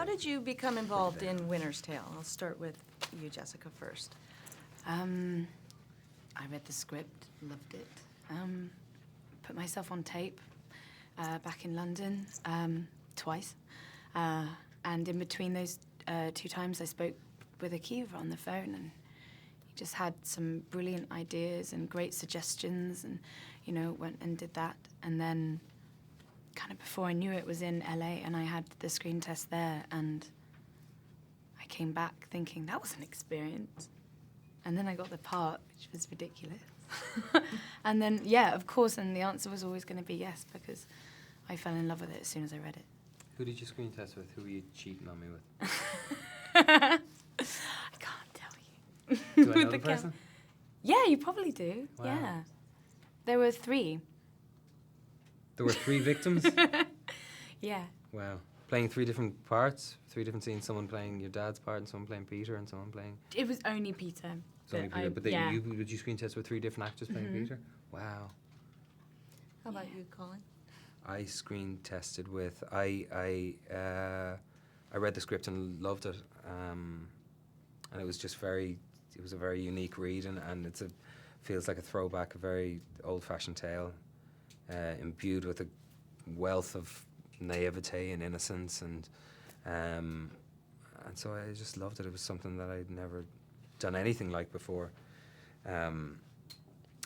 How did you become involved in Winter's Tale? I'll start with you, Jessica, first. I read the script, loved it. Put myself on tape back in London twice. And in between those 2 times, I spoke with Akiva on the phone, and he just had some brilliant ideas and great suggestions, and, you know, went and did that. And then kind of before I knew it, was in LA, and I had the screen test there, and I came back thinking that was an experience. And then I got the part, which was ridiculous. And then, yeah, of course, and the answer was always going to be yes, because I fell in love with it as soon as I read it. Who did you screen test with? Who were you cheating on me with? I can't tell you. Do I know the person? Yeah, you probably do. Wow. Yeah. There were 3. There were 3 victims? Yeah. Wow. Playing 3 different parts, 3 different scenes, someone playing your dad's part and someone playing Peter and someone playing... It was only Peter. Only Peter, but yeah. did you screen test with 3 different actors playing Peter? Wow. How about you, Colin? I screen tested with... I read the script and loved it. And it was just very... It was a very unique read, and it's feels like a throwback, a very old-fashioned tale, imbued with a wealth of naivete and innocence, and so I just loved it. It was something that I'd never done anything like before, and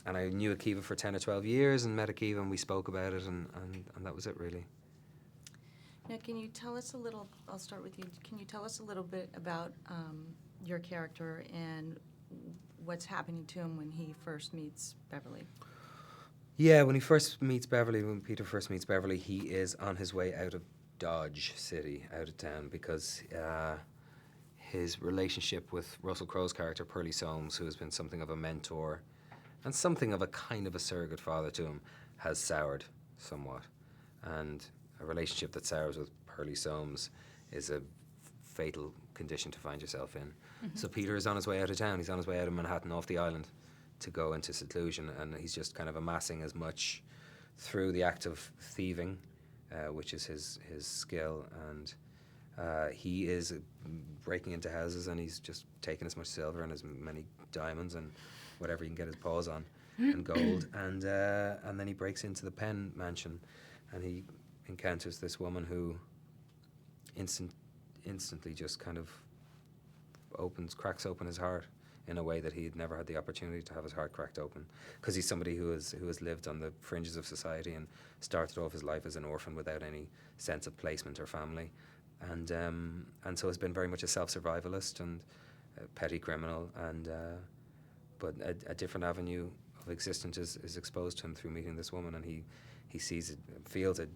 I knew Akiva for 10 or 12 years, and met Akiva, and we spoke about it, and that was it, really. Now, can you tell us a little, I'll start with you, can you tell us a little bit about your character and what's happening to him when he first meets Beverly? Yeah, when Peter first meets Beverly, he is on his way out of Dodge City, out of town, because his relationship with Russell Crowe's character, Pearlie Soames, who has been something of a mentor and something of a kind of a surrogate father to him, has soured somewhat. And a relationship that sours with Pearlie Soames is a fatal condition to find yourself in. Mm-hmm. So Peter is on his way out of town. He's on his way out of Manhattan, off the island, to go into seclusion, and he's just kind of amassing as much through the act of thieving, which is his skill, and he is breaking into houses, and he's just taking as much silver and as many diamonds and whatever he can get his paws on, and gold, and then he breaks into the Penn mansion, and he encounters this woman who instantly just kind of cracks open his heart in a way that he had never had the opportunity to have his heart cracked open, because he's somebody who has lived on the fringes of society and started off his life as an orphan without any sense of placement or family, and so has been very much a self-survivalist and a petty criminal, and but a different avenue of existence is exposed to him through meeting this woman, and he sees it, feels a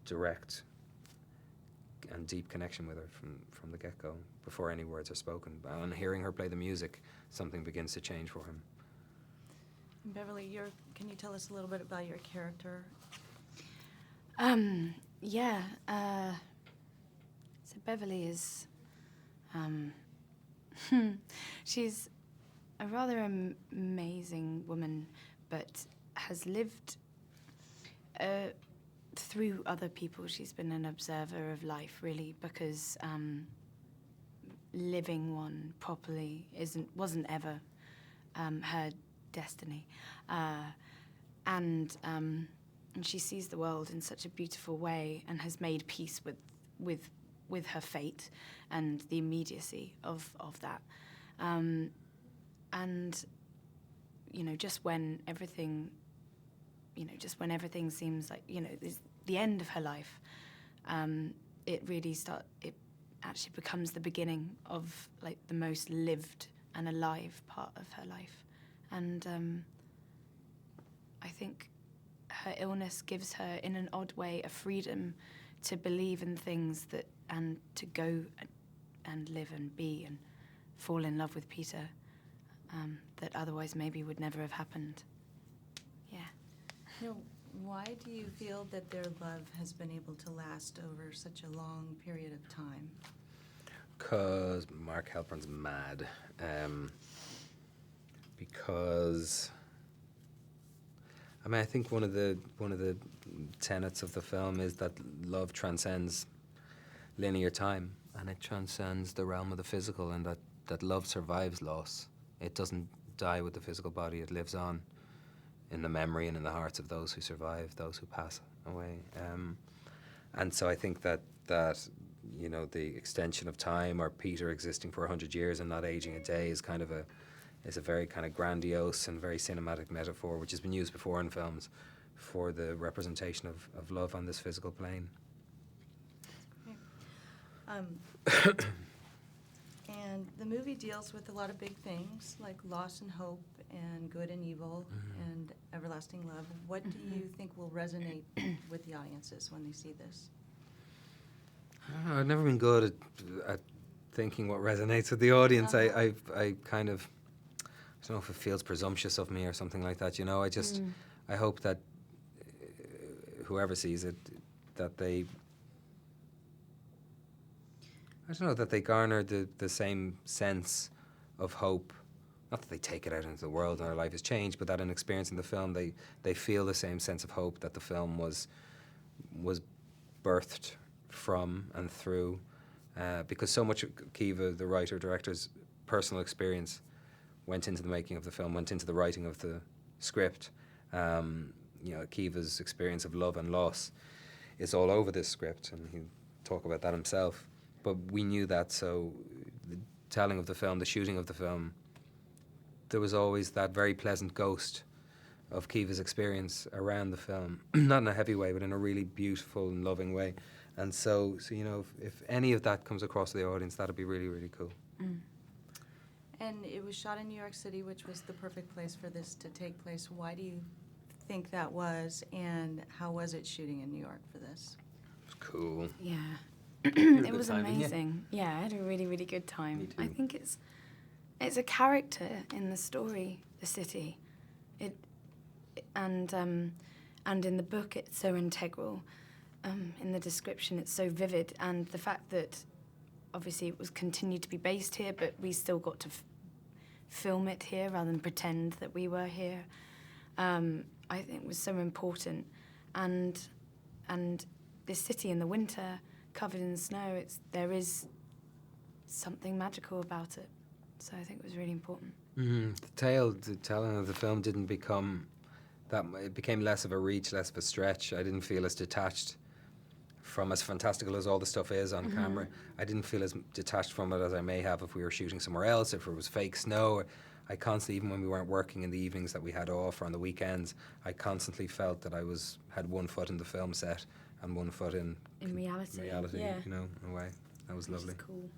direct and deep connection with her from the get-go, before any words are spoken. And hearing her play the music, something begins to change for him. Beverly, can you tell us a little bit about your character? Yeah. So Beverly is... she's a rather amazing woman, but has lived... through other people. She's been an observer of life, really, because living one properly wasn't ever her destiny, and she sees the world in such a beautiful way, and has made peace with her fate and the immediacy of that, and just when everything seems like, is the end of her life, it actually becomes the beginning of, like, the most lived and alive part of her life. And I think her illness gives her, in an odd way, a freedom to believe in things and to go and live and be and fall in love with Peter, that otherwise maybe would never have happened. Yeah. Why do you feel that their love has been able to last over such a long period of time? Because Mark Halpern's mad. Because I think one of the tenets of the film is that love transcends linear time, and it transcends the realm of the physical, and that love survives loss. It doesn't die with the physical body. It lives on in the memory and in the hearts of those who survive, those who pass away. And so I think that you know, the extension of time, or Peter existing for 100 years and not aging a day, is a very kind of grandiose and very cinematic metaphor, which has been used before in films for the representation of love on this physical plane. And the movie deals with a lot of big things like loss and hope and good and evil and everlasting love. What do you think will resonate with the audiences when they see this? I don't know, I've never been good at thinking what resonates with the audience. I kind of, I don't know if it feels presumptuous of me or something like that, you know. I hope that whoever sees it, that they, I don't know, that they garner the same sense of hope. Not that they take it out into the world and their life has changed, but that in experiencing the film, they feel the same sense of hope that the film was birthed from and through, because so much of Kiva, the writer director's personal experience, went into the making of the film, went into the writing of the script. You know, Kiva's experience of love and loss is all over this script, and he'll talk about that himself. But we knew that, so the telling of the film, the shooting of the film, there was always that very pleasant ghost of Kiva's experience around the film, not in a heavy way, but in a really beautiful and loving way. And so you know, if any of that comes across to the audience, that'd be really, really cool. And it was shot in New York City, which was the perfect place for this to take place. Why do you think that was, and how was it shooting in New York for this? It was cool. Yeah. You had a It good was time, didn't you? amazing. Yeah, I had a really, really good time. Me too. I think it's a character in the story, the city. And in the book it's so integral. In the description it's so vivid, and the fact that obviously it was continued to be based here, but we still got to film it here rather than pretend that we were here, I think was so important. And this city in the winter, covered in snow, there is something magical about it. So I think it was really important. The telling of the film didn't become that. It became less of a reach, less of a stretch. I didn't feel as detached from, as fantastical as all the stuff is on camera. I didn't feel as detached from it as I may have if we were shooting somewhere else, if it was fake snow. I constantly, even when we weren't working in the evenings that we had off or on the weekends, I constantly felt that I had one foot in the film set and one foot in reality. reality, Yeah. you know, in a way. That was Which is lovely. cool.